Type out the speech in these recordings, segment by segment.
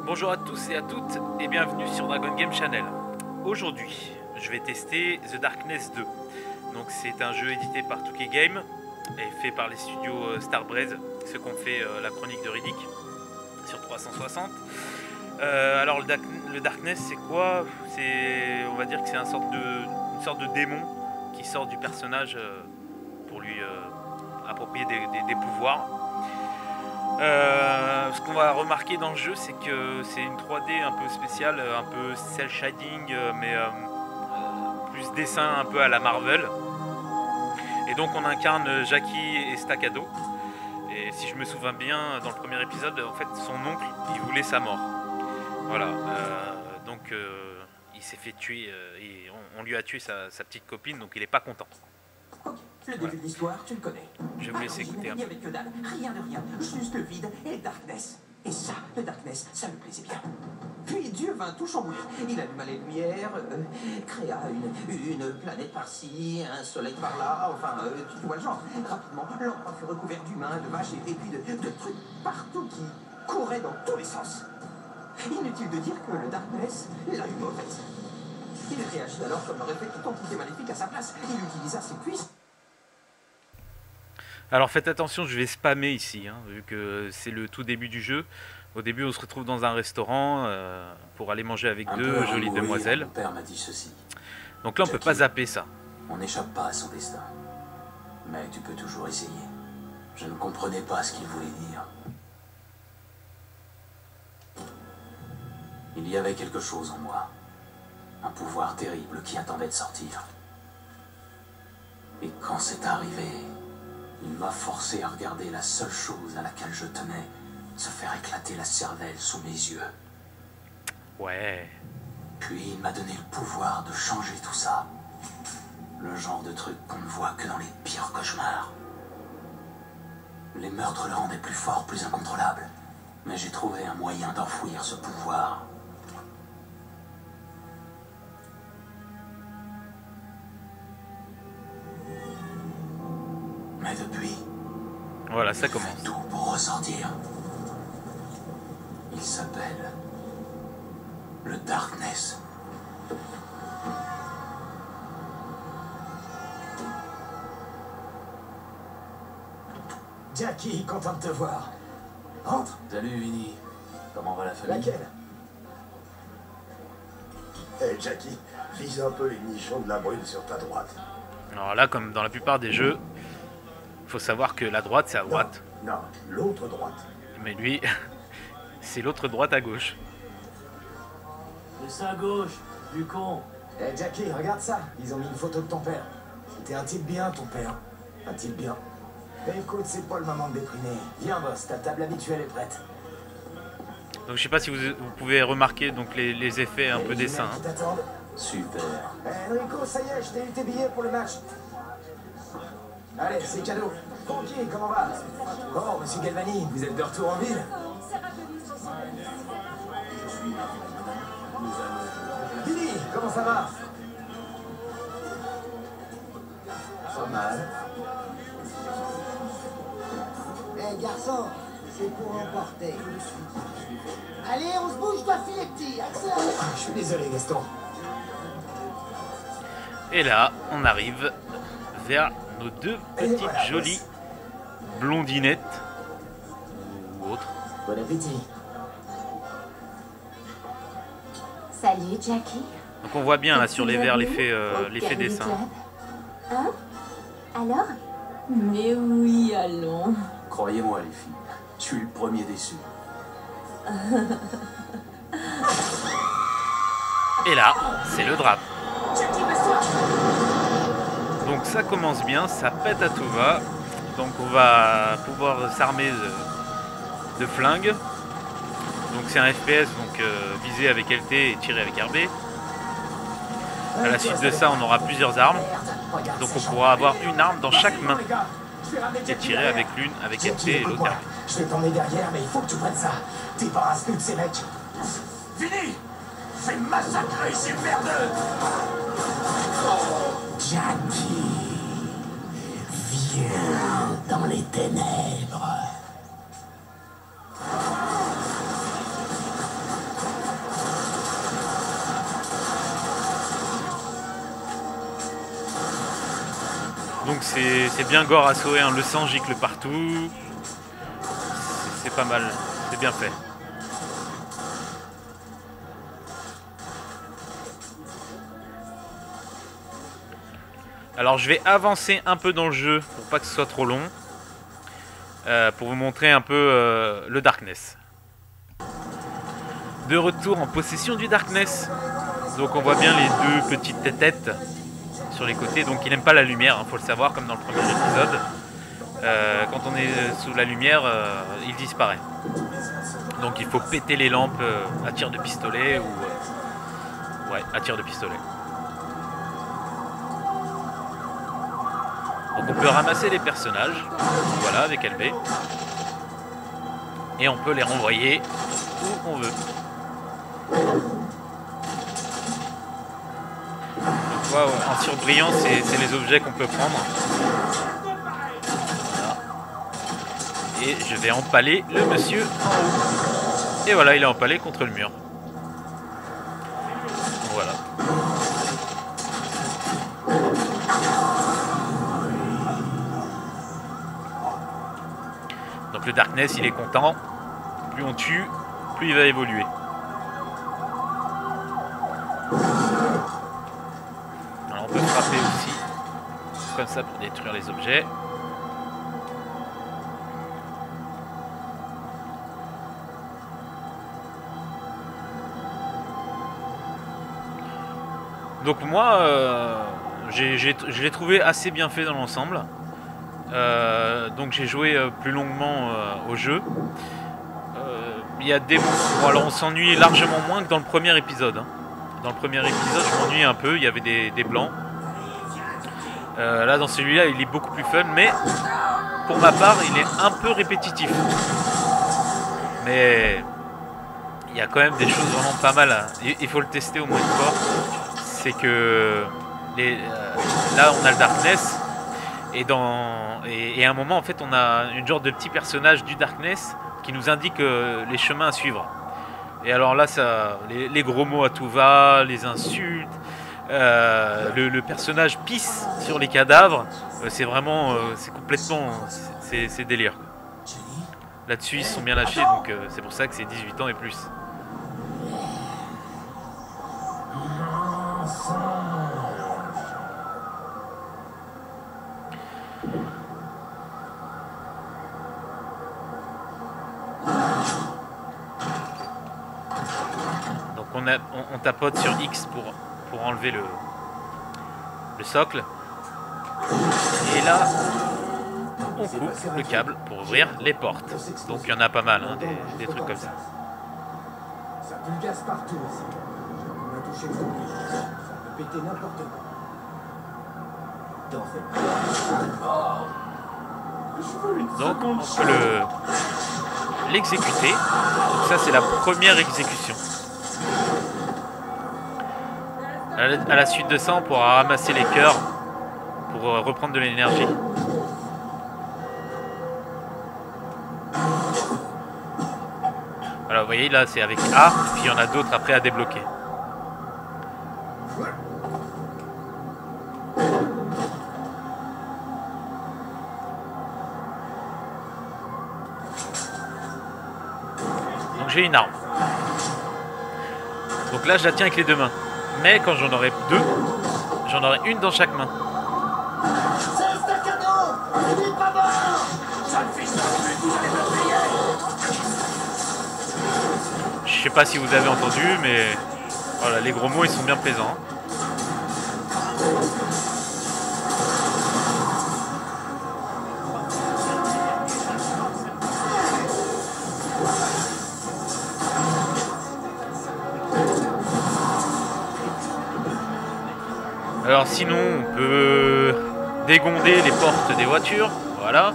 Bonjour à tous et à toutes et bienvenue sur Dragon Game Channel. Aujourd'hui, je vais tester The Darkness 2. Donc c'est un jeu édité par 2K Games et fait par les studios Starbreeze, ceux qui ont fait la chronique de Riddick sur 360. Alors le Darkness c'est quoi? On va dire que c'est une sorte de démon qui sort du personnage pour lui approprier des pouvoirs. Ce qu'on va remarquer dans le jeu, c'est que c'est une 3D un peu spéciale, un peu cel shading, mais plus dessin un peu à la Marvel. Et donc on incarne Jackie et Staccato. Et si je me souviens bien, dans le premier épisode, en fait, son oncle, il voulait sa mort. Voilà. Donc il s'est fait tuer et on lui a tué sa petite copine, donc il est pas content. Le début de l'histoire, tu le connais. Je vais vous laisser écouter un peu. Il n'y avait que dalle, rien de rien, juste le vide et le darkness. Et ça, le darkness, ça me plaisait bien. Puis Dieu vint tout chambouler. Il alluma les lumières, créa une planète par-ci, un soleil par-là, enfin, tu vois le genre. Rapidement, l'endroit fut recouvert d'humains, de vaches et puis de trucs partout qui couraient dans tous les sens. Inutile de dire que le darkness l'a eu mauvaise. Il réagit alors comme aurait fait toute entité maléfique à sa place. Il utilisa ses puissances. Alors faites attention, je vais spammer ici, hein, vu que c'est le tout début du jeu. Au début, on se retrouve dans un restaurant pour aller manger avec deux jolies demoiselles. Mon père m'a dit ceci. Donc là, on peut pas zapper ça. On n'échappe pas à son destin. Mais tu peux toujours essayer. Je ne comprenais pas ce qu'il voulait dire. Il y avait quelque chose en moi. Un pouvoir terrible qui attendait de sortir. Et quand c'est arrivé, il m'a forcé à regarder la seule chose à laquelle je tenais, se faire éclater la cervelle sous mes yeux. Ouais. Puis il m'a donné le pouvoir de changer tout ça. Le genre de truc qu'on ne voit que dans les pires cauchemars. Les meurtres le rendaient plus fort, plus incontrôlable. Mais j'ai trouvé un moyen d'enfouir ce pouvoir. Mais depuis, Voilà, ça il commence. fait tout pour ressortir. Il s'appelle le Darkness. Jackie, content de te voir. Rentre. Salut Vinny, comment va la famille? Laquelle? Hey Jackie, vise un peu les nichons de la brune sur ta droite. Alors là, comme dans la plupart des jeux, faut savoir que la droite, c'est à droite. Non, l'autre droite. Mais lui, c'est l'autre droite à gauche. C'est ça à gauche, du con. Eh Jackie, regarde ça. Ils ont mis une photo de ton père. C'était un type bien, ton père. Un type bien. Mais écoute, c'est pas le moment de déprimer. Viens, boss, ta table habituelle est prête. Donc je sais pas si vous pouvez remarquer donc les effets un peu dessins. Qui t'attendent. Super. Eh Enrico, ça y est, je t'ai eu tes billets pour le match. Allez, c'est cadeau. Francky, comment va? Bon, monsieur Galvani, vous êtes de retour en ville? Billy, comment ça va? Pas mal. Eh garçon, c'est pour emporter. Allez, on se bouge, je dois filer petit. Accélère. Je suis désolé, Gaston. Et là, on arrive vers nos deux petites jolies blondinettes ou autres. Bon appétit. Salut Jackie. Donc on voit bien là sur les verres l'effet Quel dessin. club? Hein? Alors? Mais oui, allons. Croyez-moi les filles, je suis le premier déçu. Et là, c'est le drap. Donc ça commence bien, ça pète à tout va. Donc on va pouvoir s'armer de flingues. Donc c'est un FPS, donc viser avec LT et tirer avec RB. À la suite de ça, on aura plusieurs armes. Donc on pourra avoir une arme dans chaque main et tirer avec l'une avec LT et l'autre RB. Je vais t'emmener derrière, mais il faut que tu prennes ça. Débarrasse-nous de ces mecs. Fini! Fais massacrer ces merdeux! Jackie, viens dans les ténèbres. donc c'est bien gore à souhait, hein. Le sang gicle partout. C'est pas mal, c'est bien fait. Alors je vais avancer un peu dans le jeu pour pas que ce soit trop long. Pour vous montrer un peu le Darkness. De retour en possession du Darkness. Donc on voit bien les deux petites têtes sur les côtés. Donc il n'aime pas la lumière, hein, faut le savoir, comme dans le premier épisode. Quand on est sous la lumière, il disparaît. Donc il faut péter les lampes à tir de pistolet ou... ouais, à tir de pistolet. Donc on peut ramasser les personnages, voilà, avec LB. Et on peut les renvoyer où on veut. Donc voilà, en surbrillant, c'est les objets qu'on peut prendre. Voilà. Et je vais empaler le monsieur en haut. Et voilà, il est empalé contre le mur. Voilà. Donc le Darkness, il est content. Plus on tue, plus il va évoluer. Alors on peut frapper aussi, comme ça, pour détruire les objets. Donc moi, je l'ai trouvé assez bien fait dans l'ensemble. Donc j'ai joué plus longuement au jeu. Il y a des... Bon, alors on s'ennuie largement moins que dans le premier épisode. Hein. Dans le premier épisode, je m'ennuie un peu, il y avait des blancs. Là, dans celui-là, il est beaucoup plus fun, mais pour ma part, il est un peu répétitif. Mais il y a quand même des choses vraiment pas mal. Hein. Il faut le tester au moins une fois. C'est que là, on a le Darkness. Et à un moment, en fait, on a une genre de petit personnage du Darkness qui nous indique les chemins à suivre. Et alors là, ça, les gros mots à tout va, les insultes, le personnage pisse sur les cadavres. C'est vraiment, c'est complètement, c'est délire. Là-dessus, ils se sont bien lâchés, donc c'est pour ça que c'est 18 ans et plus. Donc on tapote sur X pour enlever le socle. Et là, on coupe le câble pour ouvrir les portes. Donc il y en a pas mal, hein, des trucs comme ça. Ça pulgasse partout ici. On a touché le fond. Ça peut péter n'importe quoi. T'en fais pas. Donc on peut l'exécuter. Donc ça c'est la première exécution. À la suite de ça, on pourra ramasser les cœurs pour reprendre de l'énergie. Alors vous voyez là c'est avec A, puis il y en a d'autres après à débloquer. Donc j'ai une arme. Donc là je la tiens avec les deux mains. Mais quand j'en aurai deux, j'en aurai une dans chaque main. C'est un staccato. Il est pas mort. Sale fils de pute, vous allez me payer. Je sais pas si vous avez entendu, mais voilà, les gros mots ils sont bien présents. Alors sinon on peut dégonder les portes des voitures, voilà.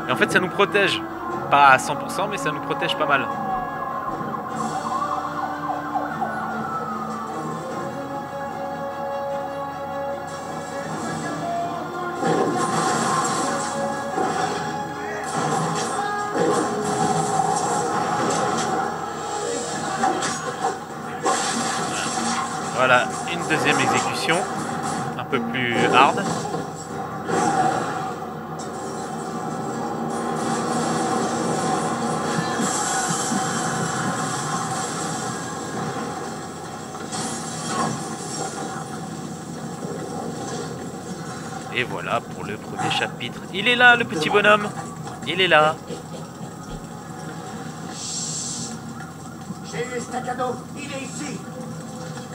Et en fait ça nous protège, pas à 100% mais ça nous protège pas mal. Voilà, une deuxième exécution, un peu plus hard. Et voilà pour le premier chapitre. Il est là, le petit bonhomme. Il est là. J'ai eu Estacado, il est ici.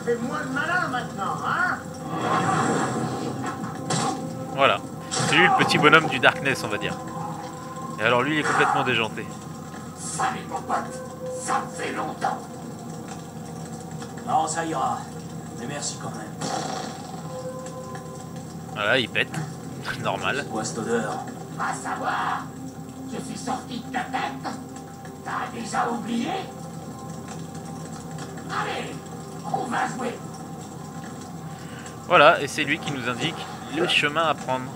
Fais-moi le malin maintenant, hein? Voilà. C'est lui le petit bonhomme du Darkness, on va dire. Et alors lui, il est complètement déjanté. Salut mon pote, ça fait longtemps. Non, ça ira. Mais merci quand même. Voilà, il pète. Normal. Quoi cette odeur? À savoir, je suis sorti de ta tête. T'as déjà oublié? Allez, on va jouer. Voilà, et c'est lui qui nous indique le chemin à prendre.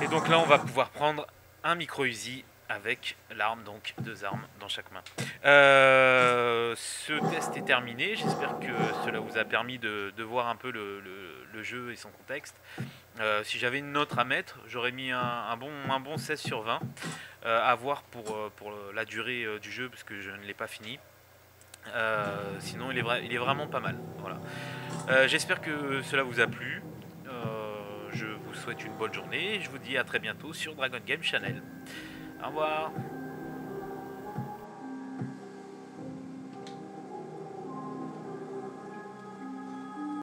Et donc là, on va pouvoir prendre un micro-Uzi avec l'arme, donc 2 armes dans chaque main. Ce test est terminé. J'espère que cela vous a permis de voir un peu le jeu et son contexte. Si j'avais une note à mettre, j'aurais mis un bon 16 sur 20. À voir pour la durée du jeu, parce que je ne l'ai pas fini. Sinon, il est vraiment pas mal. Voilà. J'espère que cela vous a plu. Je vous souhaite une bonne journée et je vous dis à très bientôt sur Dragon Game Channel. Au revoir.